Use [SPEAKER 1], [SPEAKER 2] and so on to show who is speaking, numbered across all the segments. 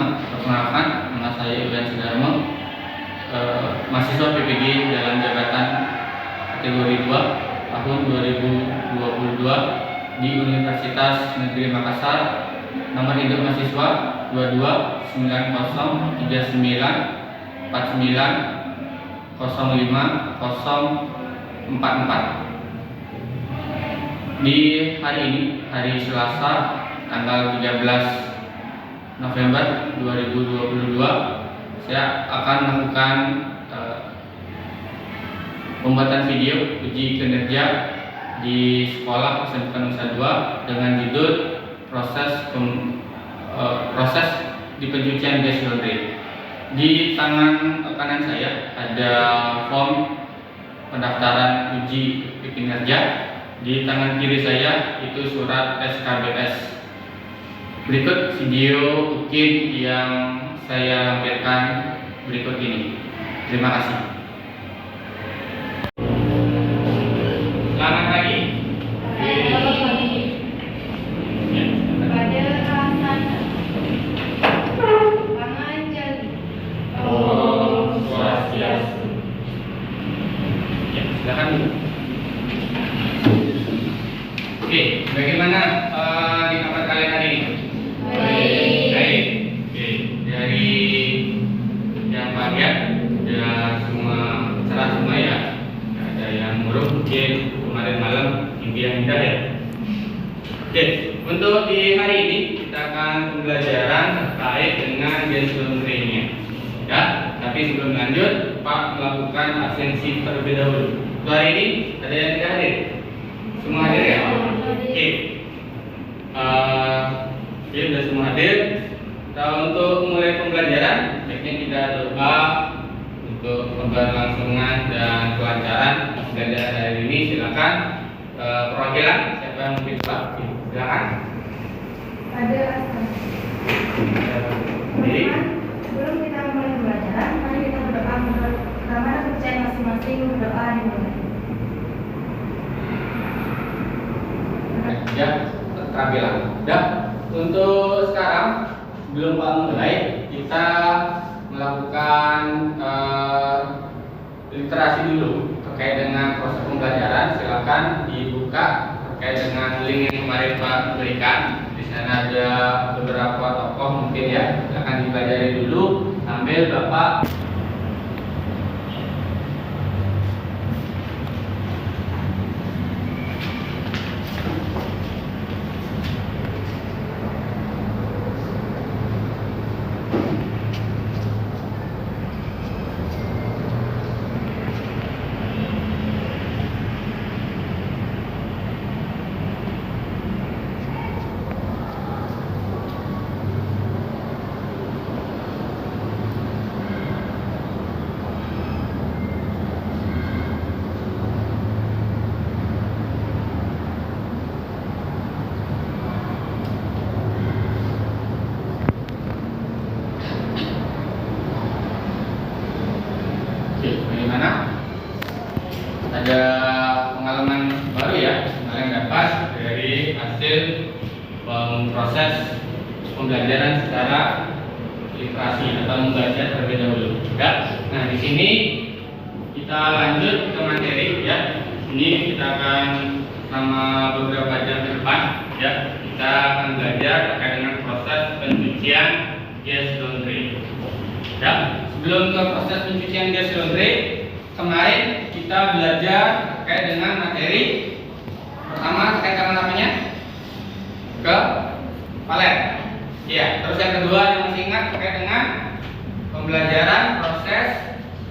[SPEAKER 1] Perkenalkan, nama saya Iwan Sudarmo, mahasiswa PPG dalam jabatan kategori 2 tahun 2022 di Universitas Negeri Makassar. Nomor induk mahasiswa 229059490544. Di hari ini, hari Selasa, tanggal 13 November 2022, saya akan melakukan pembuatan video uji kinerja di sekolah SMK Nusa 2 dengan judul proses di pencucian gas laundry. Di tangan kanan saya ada form pendaftaran uji kinerja. Di tangan kiri saya itu surat SKBS. Berikut video UKIN yang saya lampirkan berikut ini. Terima kasih. Selamat pagi.
[SPEAKER 2] Selamat pagi.
[SPEAKER 1] Ya,
[SPEAKER 2] Pada rasanya pangan jali.
[SPEAKER 1] Om Swastiastu. Ya, silakan Bu. Oke, bagaimana di tempat kalian hari ini? Baik. Oke, dari yang pagi udah semua cerah semua ya. Nggak ada yang murung mungkin kemarin malam mimpi yang indah ya. Oke, untuk di hari ini kita akan pembelajaran terkait dengan gas laundry-nya. Ya, tapi sebelum lanjut, Pak melakukan absensi terlebih dahulu. Untuk hari ini ada yang tidak hadir? Semua hadir ya? Oke. Jadi sudah semua hadir. Nah, untuk mulai pembelajaran, baiknya kita doa untuk keberlangsungan dan kelancaran pembelajaran hari ini. Silakan perwakilan siapa yang mungkin Pak? Silakan.
[SPEAKER 2] Pada rasanya.
[SPEAKER 1] Jadi,
[SPEAKER 2] Sebelum kita mulai pembelajaran, mari kita berdoa menurut keamanan kepercayaan masing-masing. Berdoa dimulai.
[SPEAKER 1] ya keterampilan. Ya, untuk sekarang sebelum Pak mulai, kita melakukan literasi dulu terkait dengan proses pembelajaran. Silakan dibuka terkait dengan link yang kemarin Pak berikan. Di sana ada beberapa tokoh mungkin ya. Silakan dipelajari dulu sambil Bapak bagaimana? Ada pengalaman baru ya kalian dapat dari hasil proses pembelajaran secara literasi atau membaca terlebih dahulu. Ya. Nah, di sini kita lanjut ke materi ya. Ini kita akan selama beberapa jam ke depan ya. Kita akan belajar terkait dengan proses pencucian gas laundry. Ya, sebelum ke proses pencucian gas laundry, kemarin kita belajar terkait dengan materi pertama terkait dengan namanya ke palet. Ya, terus yang kedua yang masih ingat terkait dengan pembelajaran proses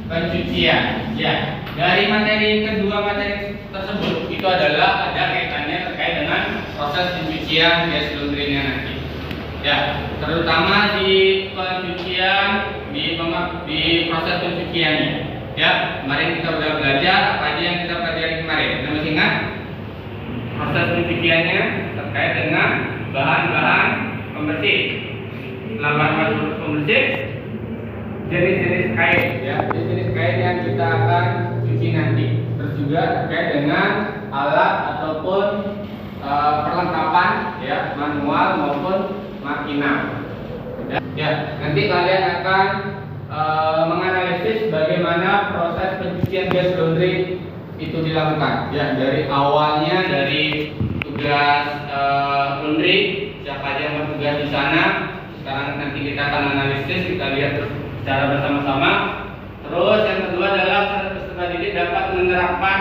[SPEAKER 1] pencucian. Ya, dari materi kedua materi tersebut itu adalah ada kaitannya terkait dengan proses pencucian gas laundry-nya nanti. Ya, terutama di pencucian di proses pencuciannya. Ya, kemarin kita sudah belajar apa aja yang kita pelajari kemarin. Kita masih ingat proses pencuciannya terkait dengan bahan-bahan pembersih. Setelah bahan pembersih, jenis-jenis kain, ya, jenis-jenis kain yang kita akan cuci nanti. Terus juga terkait dengan alat ataupun perlengkapan, ya, manual maupun makina. Ya, nanti kalian akan menganalisis bagaimana proses pencucian gas laundry itu dilakukan. Ya, dari awalnya dari tugas laundry, siapa aja yang bertugas di sana. Sekarang nanti kita akan analisis, kita lihat secara bersama-sama. Terus yang kedua adalah peserta didik dapat menerapkan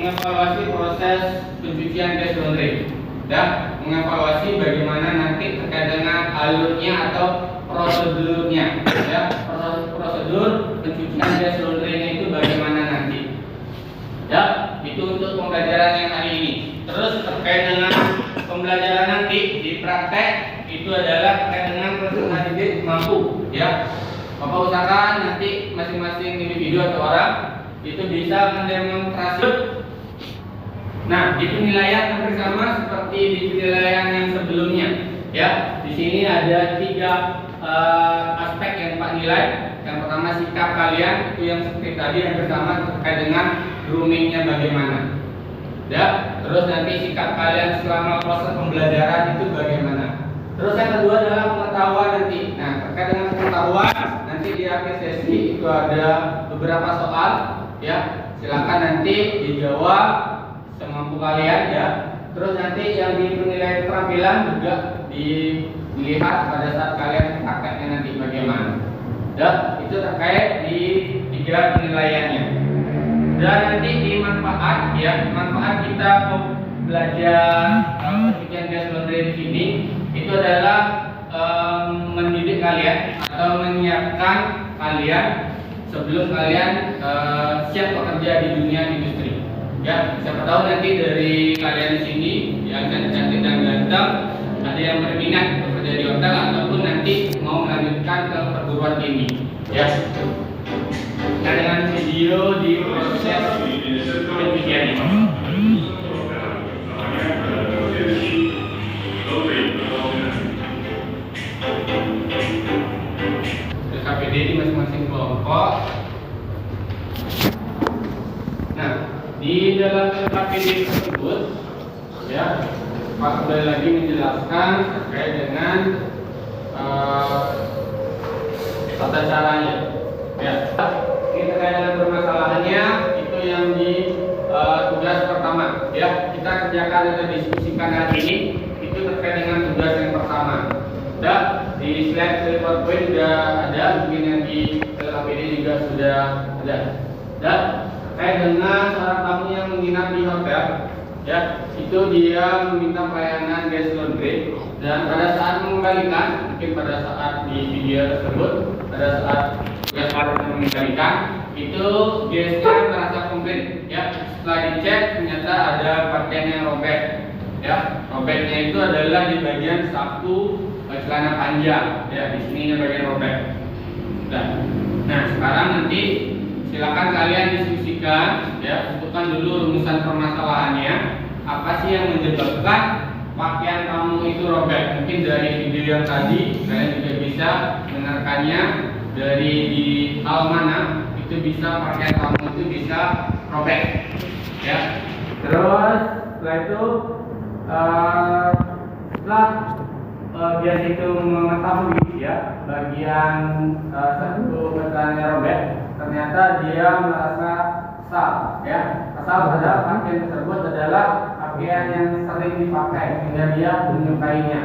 [SPEAKER 1] mengevaluasi proses pencucian gas laundry dan mengevaluasi bagaimana nanti terkait dengan alurnya atau prosedurnya, ya, prosedur pencucian gas laundry itu bagaimana nanti, ya, itu untuk pembelajaran yang hari ini. Terus terkait dengan pembelajaran nanti di praktek itu adalah terkait dengan peserta didik mampu, ya. Bapak usahakan nanti masing-masing individu atau orang itu bisa mendemonstrasi. Nah, di penilaian hampir sama seperti di penilaian yang sebelumnya, ya. Di sini ada 3 aspek yang Pak nilai. Yang pertama sikap kalian, itu yang seperti tadi yang bersama terkait dengan groomingnya bagaimana, ya. Terus nanti sikap kalian selama proses pembelajaran itu bagaimana. Terus yang kedua adalah pengetahuan nanti. Nah, terkait dengan pengetahuan nanti di akhir sesi itu ada beberapa soal, ya. Silakan nanti dijawab semampu kalian, ya. Terus nanti yang di penilaian keterampilan juga dilihat pada saat kalian prakteknya nanti bagaimana. Ya, itu terkait di 3 penilaiannya. Dan nanti di manfaat, ya, manfaat kita belajar pencucian gas laundry di sini itu adalah mendidik kalian atau menyiapkan kalian sebelum kalian siap bekerja di dunia industri. Ya, siapa tahu nanti dari kalian di sini yang cantik dan ganteng ada yang berminat bekerja di hotel ataupun nanti mau melanjutkan ke perguruan tinggi. Ya. Nah, dengan video di proses pencucian ini. KPD di masing-masing kelompok. Nah, di dalam KPD tersebut, ya, Pak kembali lagi menjelaskan terkait dengan tata caranya. Ya, ini terkait dengan permasalahannya itu yang di tugas pertama. Ya, kita kerjakan atau diskusikan hari ini itu terkait dengan tugas yang pertama. Dan di slide PowerPoint sudah ada, mungkin yang di KPD juga sudah ada. Dan terkait dengan seorang tamu yang menginap di hotel, ya, itu dia meminta pelayanan gas laundry dan pada saat mengembalikan, mungkin pada saat di video tersebut, pada saat tugas mengembalikan, itu gasnya terasa komplit, ya. Setelah dicek ternyata ada pakaian yang robek, ya. Robeknya itu adalah di bagian saku celana panjang, ya. Di sini bagian robek. Nah, sekarang nanti silakan kalian diskusikan, ya, tentukan dulu rumusan permasalahannya. Apa sih yang menyebabkan pakaian kamu itu robek? Mungkin dari video yang tadi kalian juga bisa mendengarkannya dari di hal mana itu bisa pakaian kamu itu bisa robek, ya. Terus setelah itu setelah bias itu mengetahui, ya, bagian satu batannya robek, ternyata dia merasa kesal, ya. Kesal terhadap pakaian tersebut adalah pakaian yang sering dipakai sehingga dia menyukainya.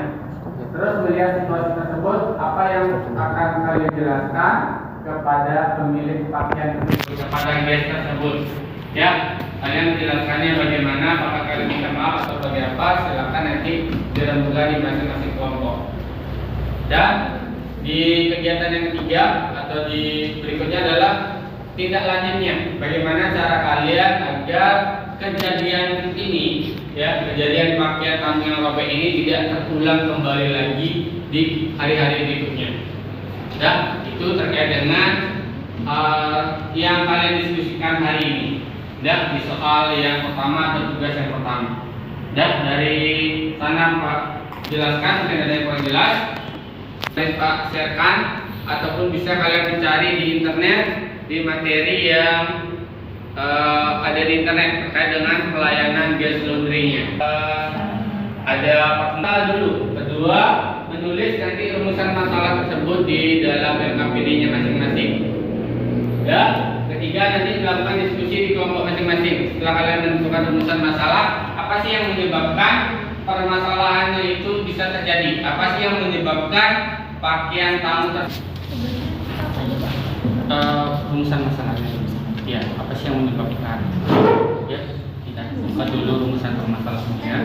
[SPEAKER 1] Terus melihat situasi tersebut, apa yang akan kalian jelaskan kepada pemilik pakaian tersebut, kepada guys tersebut, ya. Kalian menjelaskannya bagaimana, apakah kalian minta maaf atau bagaimana, silakan nanti dirembukan di masing-masing kelompok. Dan di kegiatan yang ketiga atau di berikutnya adalah tindak lanjutnya. Bagaimana cara kalian agar kejadian ini, ya, kejadian pakaian kamu yang robek ini tidak terulang kembali lagi di hari-hari berikutnya. Dan itu terkait dengan yang kalian diskusikan hari ini. Dan di soal yang pertama atau tugas yang pertama. Dan dari sana Pak jelaskan, mungkin ada yang kurang jelas, Pak sharekan ataupun bisa kalian mencari di internet di materi yang ada di internet terkait dengan pelayanan gas laundry-nya. ada pertama dulu. Kedua, menulis nanti rumusan masalah tersebut di dalam LKPD-nya masing-masing. Ya. Ketiga, nanti melakukan diskusi di kelompok masing-masing. Setelah kalian menentukan rumusan masalah, apa sih yang menyebabkan permasalahannya itu bisa terjadi? Apa sih yang menyebabkan pakaian tamu rumusan masalahnya? Ya, apa sih yang menyebabkan? Ya, kita buka dulu rumusan permasalahannya.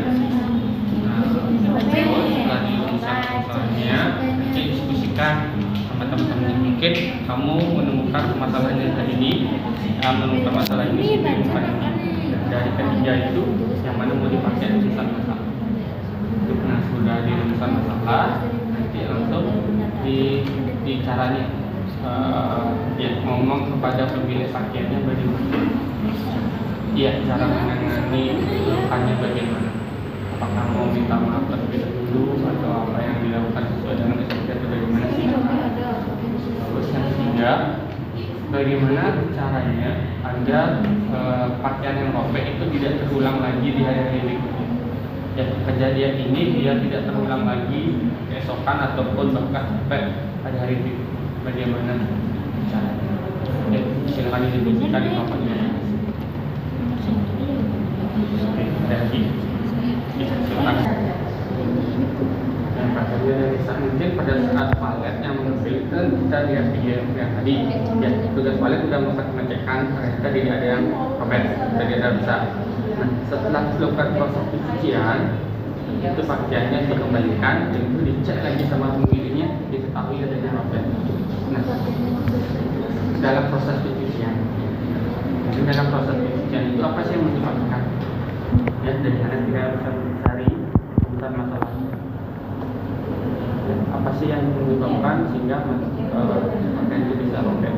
[SPEAKER 1] Setelah di rumusan masalahnya, nanti diskusikan sama teman-teman. Mungkin kamu menemukan permasalahan yang tadi ini, menemukan masalah ini dari ketiga itu yang mana mau dipakai rumusan masalah. Nah, sudah di rumusan masalah, nanti langsung di caranya ya ngomong kepada pemilih pakaiannya bagaimana. Iya, cara menangani lukanya bagaimana. Apakah mau minta maaf terlebih dahulu atau apa yang dilakukan sesuai dengan SOP atau bagaimana sih? Terus yang ketiga, bagaimana caranya agar pakaian yang robek itu tidak terulang lagi di hari-hari berikutnya. Ya, kejadian ini dia tidak terulang lagi keesokan ataupun bahkan sampai pada hari berikutnya. Bagaimana caranya? Ya, silakan didiskusikan di kelompoknya. Oke, ada lagi. Bisa silakan. Dan pada mungkin pada saat valet yang menunjukkan kita lihat video yang tadi, ya tugas valet sudah mengecekkan ternyata tidak ada yang robek, tidak ada besar. Nah, setelah dilakukan proses pencucian, itu pakaiannya dikembalikan dan itu dicek lagi sama pemiliknya, diketahui adanya robek. Nah, dalam proses pencucian itu apa sih yang menyebabkan? Ya, dari sana kita bisa mencari rumusan masalahnya. Ya, apa sih yang menyebabkan sehingga pakaian itu bisa robek?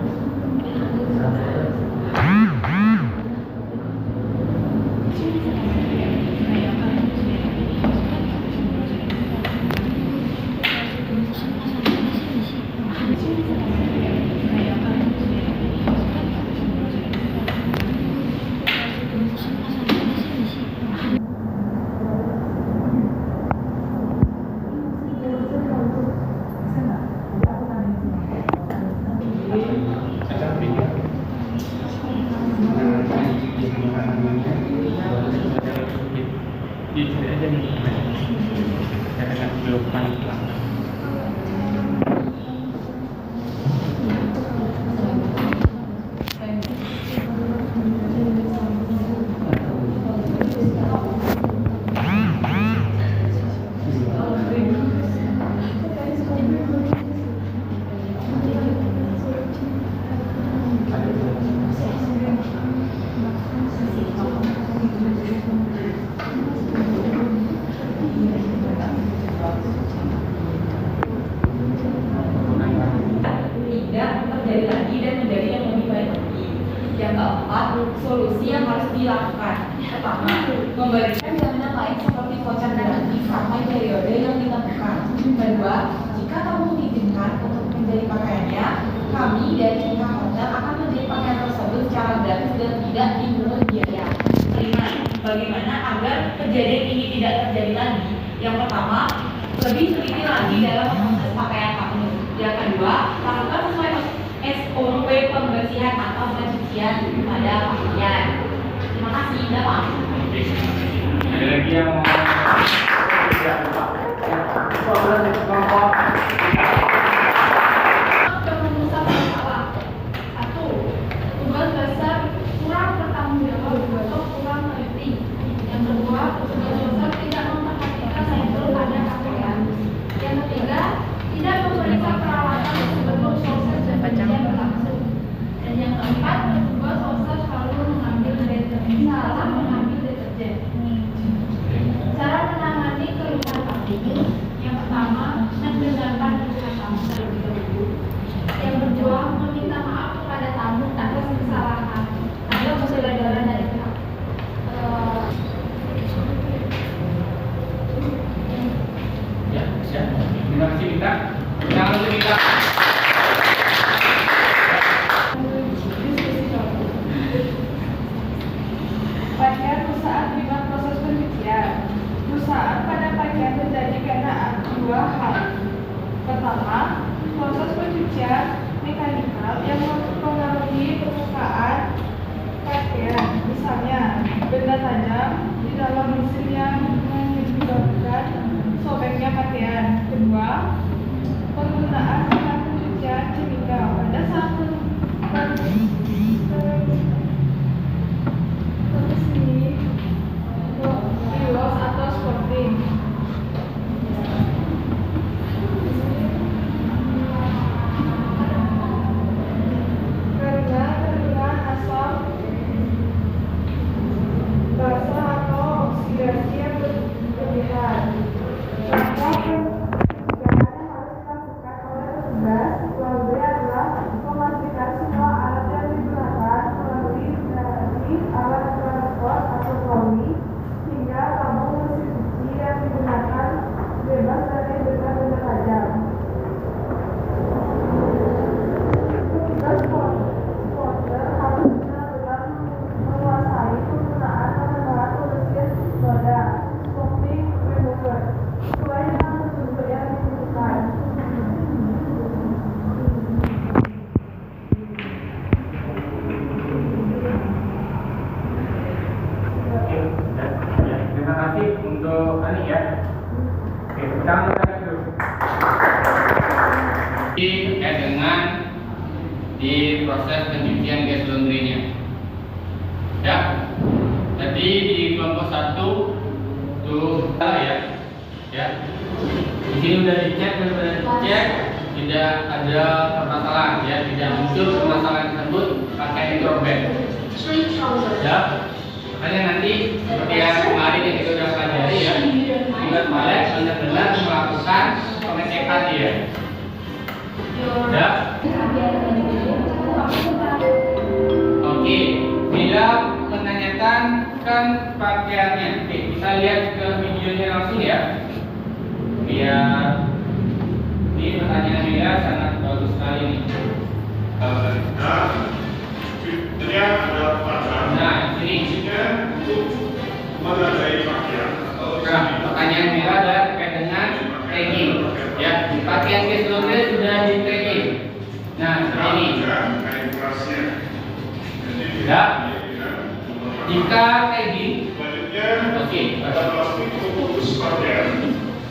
[SPEAKER 3] Solusi yang harus dilakukan. Pertama, memberikan jaminan lain seperti voucher gratis sampai periode yang ditentukan. Kedua, jika kamu mengizinkan untuk menjadi pakaiannya, kami dari pihak hotel akan menjadi pakaian tersebut secara gratis dan tidak dipungut biaya. Kelima, bagaimana agar kejadian ini tidak terjadi lagi? Yang pertama, lebih teliti lagi dalam proses pakaian kamu. Yang kedua, lakukan sesuai SOP pembersihan atau pencucian pada pakaian. Terima kasih, Bapak.
[SPEAKER 1] Ada lagi yang mau?
[SPEAKER 4] Perumusan masalah. 1. Tugas dasar kurang bertanggung jawab atau kurang teliti. Yang kedua, tugas dasar tidak memperhatikan sampel pada pakaian. Yang ketiga, tidak memeriksa perawatan sebelum proses pencucian berlangsung. Dan yang keempat, tugas dasar selalu mengambil deterjen. Salah mengambil deterjen. Cara menangani keluhan pakaian. Yang pertama, mendengarkan keluhan tamu terlebih dahulu. Yang kedua, meminta maaf kepada tamu atas kesalahan atau kesadaran dari pihak.
[SPEAKER 1] Ya. Terima kasih kita. Jangan lupa kita.
[SPEAKER 2] Pakaian perusahaan dengan proses pencucian. Perusahaan pada
[SPEAKER 4] penggunaan alat pencucian sehingga pada saat bios atau sporting. Karena kandungan asam basa atau oksidasi yang berlebihan, maka pencegahan harus dilakukan oleh petugas. Melalui adalah memastikan semua alat yang digunakan melalui dari alat transport atau trolley hingga tabung mesin cuci yang digunakan bebas dari benda-benda tajam. Petugas porter harus benar-benar menguasai penggunaan bahan-bahan pembersih soda, foaming remover, sesuai dengan petunjuk yang dibutuhkan.
[SPEAKER 1] Ya, terima kasih untuk Ani ya. Oke, pertama kita dulu. Terkait dengan di proses pencucian gas laundry-nya. Ya. Jadi di kelompok 1 tuh ya. Di sini udah dicek, tidak ada permasalahan ya, tidak muncul permasalahan tersebut pakai microben. Ya. Makanya nanti seperti yang kemarin yang kita sudah pelajari ya, tugas balik benar-benar melakukan pengecekan dia. Ya. Oke, bila menanyakan kan pakaiannya. Oke, kita lihat ke videonya langsung ya. Biar ini pertanyaan Mila sangat bagus sekali nih. Nah, ini. Nah, pertanyaan Mila adalah terkait dengan tagging. Ya, pakaian gas laundry sudah di tagging. Nah, seperti ini. Ya. Jika tagging, oke.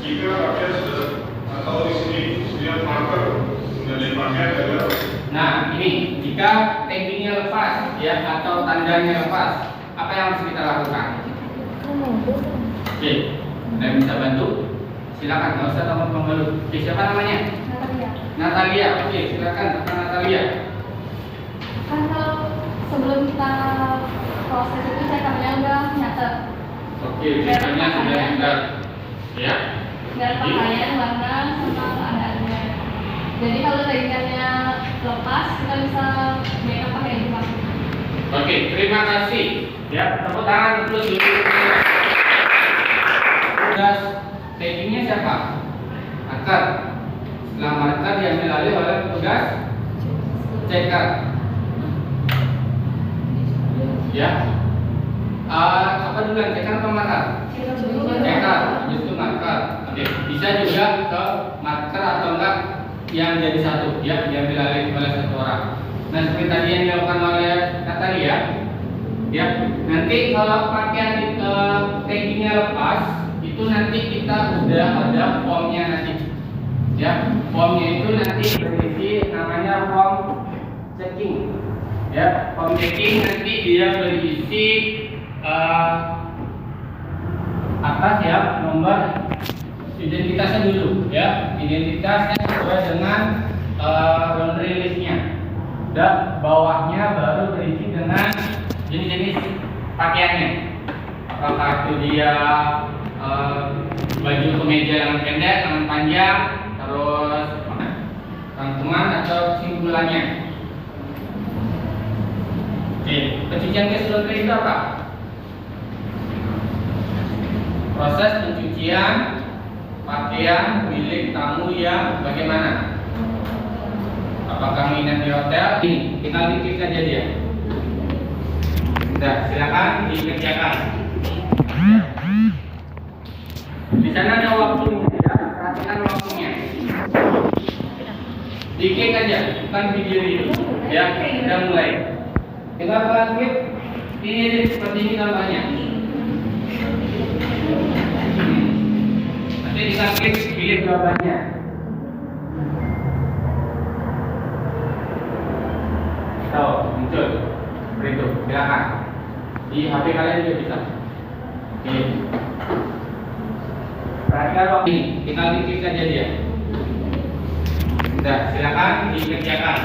[SPEAKER 5] Jika pakaian sudah atau di sini sudah marker sudah dipakai adalah.
[SPEAKER 1] Nah, ini jika taggingnya lepas ya atau tandanya lepas, apa yang harus kita lakukan? Oke, ada yang bisa bantu? Silakan, nggak usah teman-teman dulu. Oke, siapa namanya? Natalia. Oke, silakan Kakak Natalia.
[SPEAKER 4] Kan kalau sebelum kita proses itu cekannya udah nyata.
[SPEAKER 1] Oke, cekannya sudah benar. Ya.
[SPEAKER 4] Dari pakaian, warna, sama keadaannya. Jadi kalau taggingannya lepas, kita bisa make up pakai ini Pak.
[SPEAKER 1] Oke, terima kasih. Ya, tepuk tangan untuk dulu. Tugas taggingnya siapa? Marker. Setelah marker diambil alih oleh petugas checker. Ya. Apa duluan, checker atau marker? Checker, justru marker. Oke, bisa juga ke marker atau enggak yang jadi satu, ya, diambil alih oleh satu orang. Nah, seperti tadi yang dilakukan oleh Natalia, ya, nanti kalau pakaian taggingnya lepas, itu nanti kita udah ada formnya nanti, ya, formnya itu nanti berisi namanya form checking, ya, form checking nanti dia berisi atas ya nomor identitasnya dulu, ya, identitasnya sesuai dengan laundry listnya. Dan bawahnya baru berisi dengan jenis-jenis pakaiannya. Apakah itu dia baju kemeja lengan pendek, lengan panjang, terus rangkuman atau simpulannya. Oke, pencucian gas laundry itu apa? Proses pencucian pakaian milik tamu yang bagaimana? Apakah nginep di hotel? Ini, tinggal diklik saja dia. Sudah, silakan dikerjakan. Di sana ada waktunya, ya. Perhatikan waktunya. Diklik aja, bukan video ini. Ya, sudah mulai. Kita akan klik. Ini seperti ini gambarnya. Nanti kita klik pilih jawabannya. Tahu, muncul. Seperti itu. Silakan. Di HP kalian juga bisa. Oke. Perhatikan waktu ini. Tinggal diklik saja dia. Sudah, silakan dikerjakan.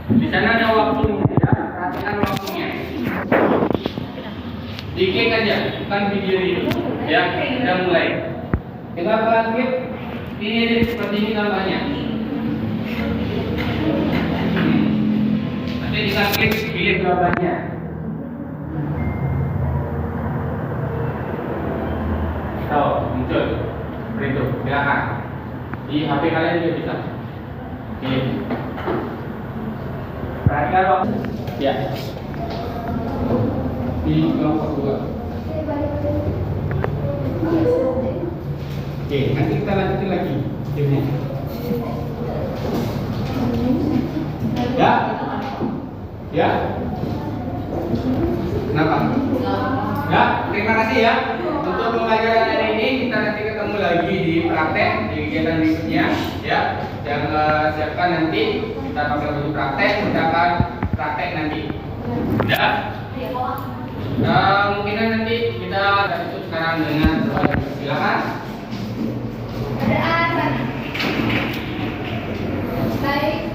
[SPEAKER 1] Di sana ada waktunya, ya. Perhatikan waktunya. Diklik aja, bukan video ini. Ya, sudah mulai. Tinggal kalian klik. Ini seperti ini gambarnya. Nanti tinggal klik pilih jawabannya. Tahu, muncul. Seperti itu. Silakan. Di HP kalian juga bisa. Oke. Perhatikan waktu. Ya. Di kelompok 2. Oke, nanti kita lanjutin lagi gamenya. Ya? Ya? Kenapa? Ya, terima kasih ya. Untuk pembelajaran hari ini kita nanti ketemu lagi di praktek di kegiatan berikutnya ya. Yang siapkan nanti kita pakai baju praktek, kita akan praktek nanti. Ya. Mungkin nanti kita tutup sekarang dengan doa. Silakan.
[SPEAKER 4] Ada azan. Baik.